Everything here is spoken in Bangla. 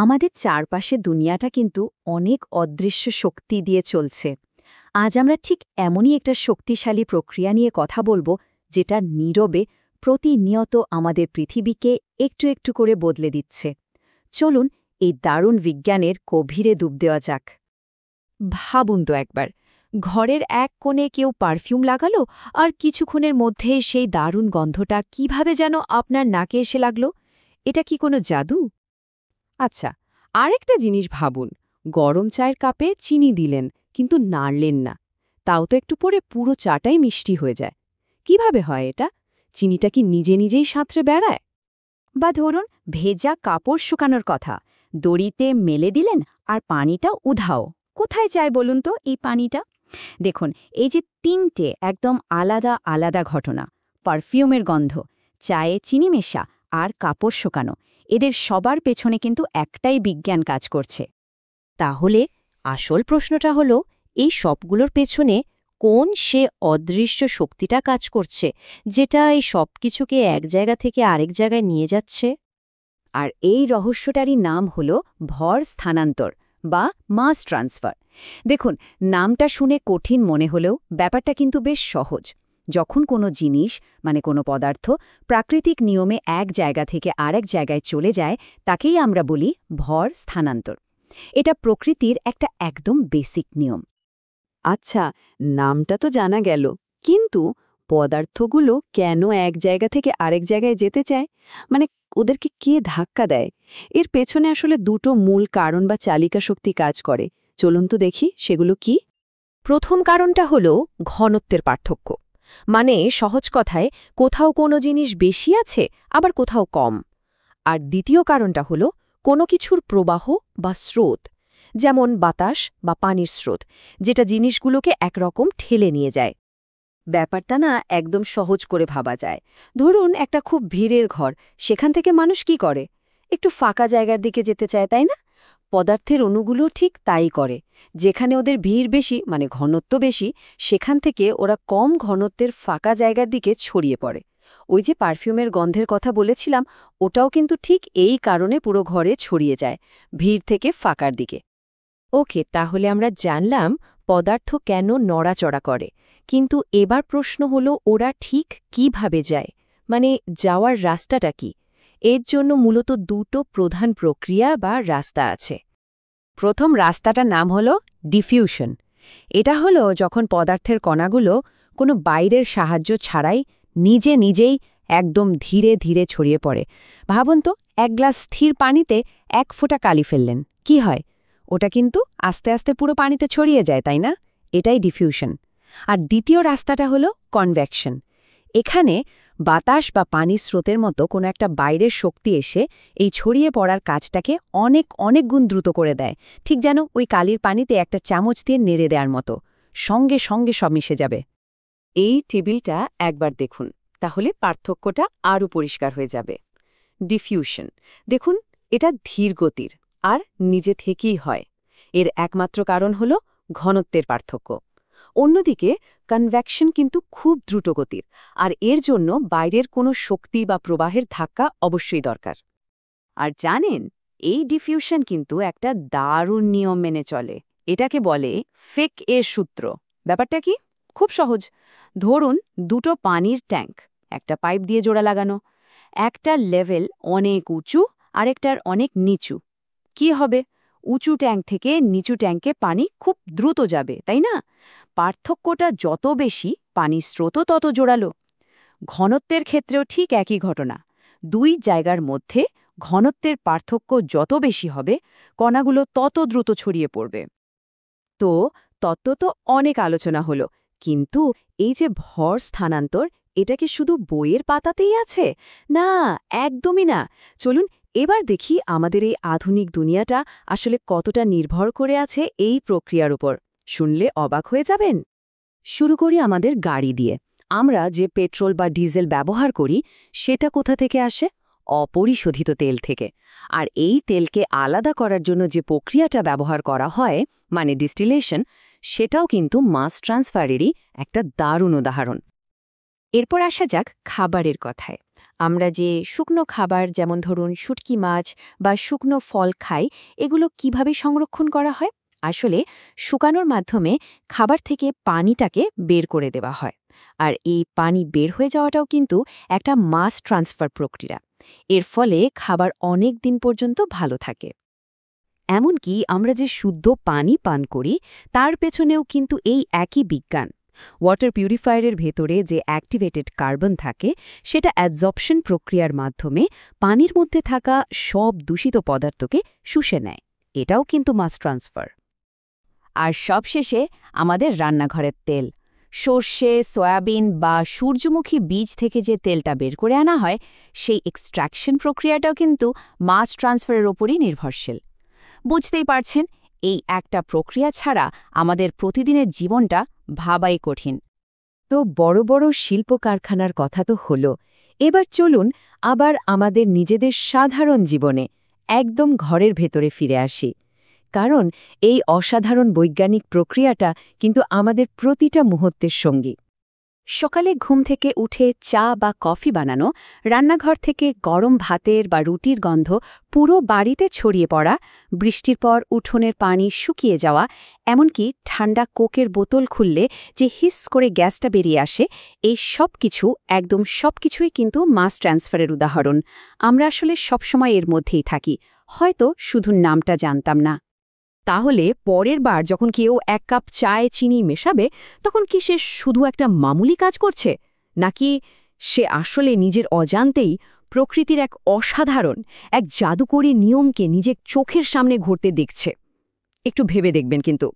আমাদের চারপাশে দুনিয়াটা কিন্তু অনেক অদৃশ্য শক্তি দিয়ে চলছে। আজ আমরা ঠিক এমনই একটা শক্তিশালী প্রক্রিয়া নিয়ে কথা বলবো, যেটা নীরবে প্রতিনিয়ত আমাদের পৃথিবীকে একটু একটু করে বদলে দিচ্ছে। চলুন এই দারুণ বিজ্ঞানের গভীরে ডুব দেওয়া যাক। ভাবুন তো একবার, ঘরের এক কোণে কেউ পারফিউম লাগালো, আর কিছুক্ষণের মধ্যে সেই দারুণ গন্ধটা কিভাবে যেন আপনার নাকে এসে লাগলো। এটা কি কোনো জাদু? আচ্ছা, আরেকটা জিনিস ভাবুন। গরম চায়ের কাপে চিনি দিলেন, কিন্তু নাড়লেন না। তাও তো একটু পরে পুরো চাটাই মিষ্টি হয়ে যায়। কিভাবে হয় এটা? চিনিটা কি নিজে নিজেই সাঁতরে বেড়ায়? বা ধরুন, ভেজা কাপড় শুকানোর কথা, দড়িতে মেলে দিলেন আর পানিটা উধাও। কোথায় যায় বলুন তো এই পানিটা? দেখুন, এই যে তিনটে একদম আলাদা আলাদা ঘটনা, পারফিউমের গন্ধ, চায়ে চিনি মেশা আর কাপড় শুকানো, এদের সবার পেছনে কিন্তু একটাই বিজ্ঞান কাজ করছে। তাহলে আসল প্রশ্নটা হলো, এই সবগুলোর পেছনে কোন সে অদৃশ্য শক্তিটা কাজ করছে, যেটা এই সব কিছুকে এক জায়গা থেকে আরেক জায়গায় নিয়ে যাচ্ছে? আর এই রহস্যটারই নাম হল ভর স্থানান্তর বা মাস ট্রান্সফার। দেখুন, নামটা শুনে কঠিন মনে হলেও ব্যাপারটা কিন্তু বেশ সহজ। যখন কোনো জিনিস, মানে কোনো পদার্থ, প্রাকৃতিক নিয়মে এক জায়গা থেকে আরেক জায়গায় চলে যায়, তাকেই আমরা বলি ভর স্থানান্তর। এটা প্রকৃতির একটা একদম বেসিক নিয়ম। আচ্ছা, নামটা তো জানা গেল, কিন্তু পদার্থগুলো কেন এক জায়গা থেকে আরেক জায়গায় যেতে চায়? মানে ওদেরকে কে ধাক্কা দেয়? এর পেছনে আসলে দুটো মূল কারণ বা চালিকা শক্তি কাজ করে। চলুন তো দেখি সেগুলো কি। প্রথম কারণটা হলো ঘনত্বের পার্থক্য। মানে সহজ কথায়, কোথাও কোনো জিনিস বেশি আছে, আবার কোথাও কম। আর দ্বিতীয় কারণটা হলো কোনো কিছুর প্রবাহ বা স্রোত, যেমন বাতাস বা পানির স্রোত, যেটা জিনিসগুলোকে একরকম ঠেলে নিয়ে যায়। ব্যাপারটা না একদম সহজ করে ভাবা যায়। ধরুন, একটা খুব ভিড়ের ঘর, সেখান থেকে মানুষ কি করে? একটু ফাঁকা জায়গার দিকে যেতে চায়, তাই না? পদার্থের অণুগুলো ঠিক তাই করে। যেখানে ওদের ভিড় বেশি, মানে ঘনত্ব বেশি, সেখান থেকে ওরা কম ঘনত্বের ফাঁকা জায়গার দিকে ছড়িয়ে পড়ে। ওই যে পারফিউমের গন্ধের কথা বলেছিলাম, ওটাও কিন্তু ঠিক এই কারণে পুরো ঘরে ছড়িয়ে যায়, ভিড় থেকে ফাঁকার দিকে। ওকে, তাহলে আমরা জানলাম পদার্থ কেন নড়াচড়া করে। কিন্তু এবার প্রশ্ন হলো, ওরা ঠিক কিভাবে যায়? মানে যাওয়ার রাস্তাটা কি? এর জন্য মূলত দুটো প্রধান প্রক্রিয়া বা রাস্তা আছে। প্রথম রাস্তাটার নাম হলো ডিফিউশন। এটা হলো যখন পদার্থের কণাগুলো কোনো বাইরের সাহায্য ছাড়াই নিজে নিজেই একদম ধীরে ধীরে ছড়িয়ে পড়ে। ভাবুন তো, এক গ্লাস স্থির পানিতে এক ফোঁটা কালি ফেললেন, কি হয়? ওটা কিন্তু আস্তে আস্তে পুরো পানিতে ছড়িয়ে যায়, তাই না? এটাই ডিফিউশন। আর দ্বিতীয় রাস্তাটা হলো কনভেকশন। এখানে বাতাস বা পানির স্রোতের মতো কোনো একটা বাইরের শক্তি এসে এই ছড়িয়ে পড়ার কাজটাকে অনেক অনেক গুণ দ্রুত করে দেয়। ঠিক যেন ওই কালির পানিতে একটা চামচ দিয়ে নেড়ে দেওয়ার মতো, সঙ্গে সঙ্গে সব মিশে যাবে। এই টেবিলটা একবার দেখুন, তাহলে পার্থক্যটা আরও পরিষ্কার হয়ে যাবে। ডিফিউশন দেখুন, এটা ধীর গতির আর নিজে থেকেই হয়। এর একমাত্র কারণ হল ঘনত্বের পার্থক্য। অন্যদিকে কনভেকশন কিন্তু খুব দ্রুত গতির, আর এর জন্য বাইরের কোনো শক্তি বা প্রবাহের ধাক্কা অবশ্যই দরকার। আর জানেন, এই ডিফিউশন কিন্তু একটা দারুণ নিয়ম মেনে চলে। এটাকে বলে ফেক এর সূত্র। ব্যাপারটা কি? খুব সহজ। ধরুন, দুটো পানির ট্যাঙ্ক, একটা পাইপ দিয়ে জোড়া লাগানো। একটা লেভেল অনেক উঁচু, আরেকটার অনেক নিচু। কি হবে? উঁচু ট্যাঙ্ক থেকে নিচু ট্যাঙ্কে পানি খুব দ্রুত যাবে, তাই না? পার্থক্যটা যত বেশি, পানির স্রোতও তত জোরালো। ঘনত্বের ক্ষেত্রেও ঠিক একই ঘটনা। দুই জায়গার মধ্যে ঘনত্বের পার্থক্য যত বেশি হবে, কণাগুলো তত দ্রুত ছড়িয়ে পড়বে। তো তত্ত্ব তো অনেক আলোচনা হলো, কিন্তু এই যে ভর স্থানান্তর, এটা কি শুধু বইয়ের পাতাতেই আছে? না, একদমই না। চলুন এবার দেখি আমাদের এই আধুনিক দুনিয়াটা আসলে কতটা নির্ভর করে আছে এই প্রক্রিয়ার উপর। শুনলে অবাক হয়ে যাবেন। শুরু করি আমাদের গাড়ি দিয়ে। আমরা যে পেট্রোল বা ডিজেল ব্যবহার করি, সেটা কোথা থেকে আসে? অপরিশোধিত তেল থেকে। আর এই তেলকে আলাদা করার জন্য যে প্রক্রিয়াটা ব্যবহার করা হয়, মানে ডিস্টিলেশন, সেটাও কিন্তু মাস ট্রান্সফারেরই একটা দারুণ উদাহরণ। এরপর আসা যাক খাবারের কথায়। আমরা যে শুকনো খাবার যেমন ধরুন শুটকি মাছ বা শুকনো ফল খাই এগুলো কিভাবে সংরক্ষণ করা হয়? আসলে শুকানোর মাধ্যমে খাবার থেকে পানিটাকে বের করে দেওয়া হয়। আর এই পানি বের হয়ে যাওয়াটাও কিন্তু একটা মাস ট্রান্সফার প্রক্রিয়া। এর ফলে খাবার অনেক দিন পর্যন্ত ভালো থাকে। এমনকি আমরা যে শুদ্ধ পানি পান করি তার পেছনেও কিন্তু এই একই বিজ্ঞান। ওয়াটার পিউরিফায়ারের ভেতরে যে অ্যাক্টিভেটেড কার্বন থাকে সেটা অ্যাবজর্পশন প্রক্রিয়ার মাধ্যমে পানির মধ্যে থাকা সব দূষিত পদার্থকে শুষে নেয়। এটাও কিন্তু মাস ট্রান্সফার। আর সবশেষে আমাদের রান্নাঘরের তেল, সর্ষে, সয়াবিন বা সূর্যমুখী বীজ থেকে যে তেলটা বের করে আনা হয় সেই এক্সট্র্যাকশন প্রক্রিয়াটাও কিন্তু মাস ট্রান্সফারের ওপরই নির্ভরশীল। বুঝতেই পারছেন, এই একটা প্রক্রিয়া ছাড়া আমাদের প্রতিদিনের জীবনটা ভাবাই কঠিন। তো বড় বড় শিল্প কারখানার কথা তো হলো, এবার চলুন আবার আমাদের নিজেদের সাধারণ জীবনে একদম ঘরের ভেতরে ফিরে আসি। কারণ এই অসাধারণ বৈজ্ঞানিক প্রক্রিয়াটা কিন্তু আমাদের প্রতিটা মুহূর্তের সঙ্গী। সকালে ঘুম থেকে উঠে চা বা কফি বানানো, রান্নাঘর থেকে গরম ভাতের বা রুটির গন্ধ পুরো বাড়িতে ছড়িয়ে পড়া, বৃষ্টির পর উঠোনের পানি শুকিয়ে যাওয়া, এমনকি ঠান্ডা কোকের বোতল খুললে যে হিস করে গ্যাসটা বেরিয়ে আসে, এই একদম সবকিছুই কিন্তু মাস ট্রান্সফারের উদাহরণ। আমরা আসলে সবসময় এর মধ্যেই থাকি, হয়তো শুধু নামটা জানতাম না। তাহলে পরের বার যখন কেউ 1 কাপ চায়ে চিনি মেশাবে তখন কি সে শুধু একটা মামুলি কাজ করছে, নাকি সে আসলে নিজের অজান্তেই প্রকৃতির এক জাদুকরী নিয়মকে নিজের চোখের সামনে ঘটতে দেখছে? একটু ভেবে দেখবেন কিন্তু।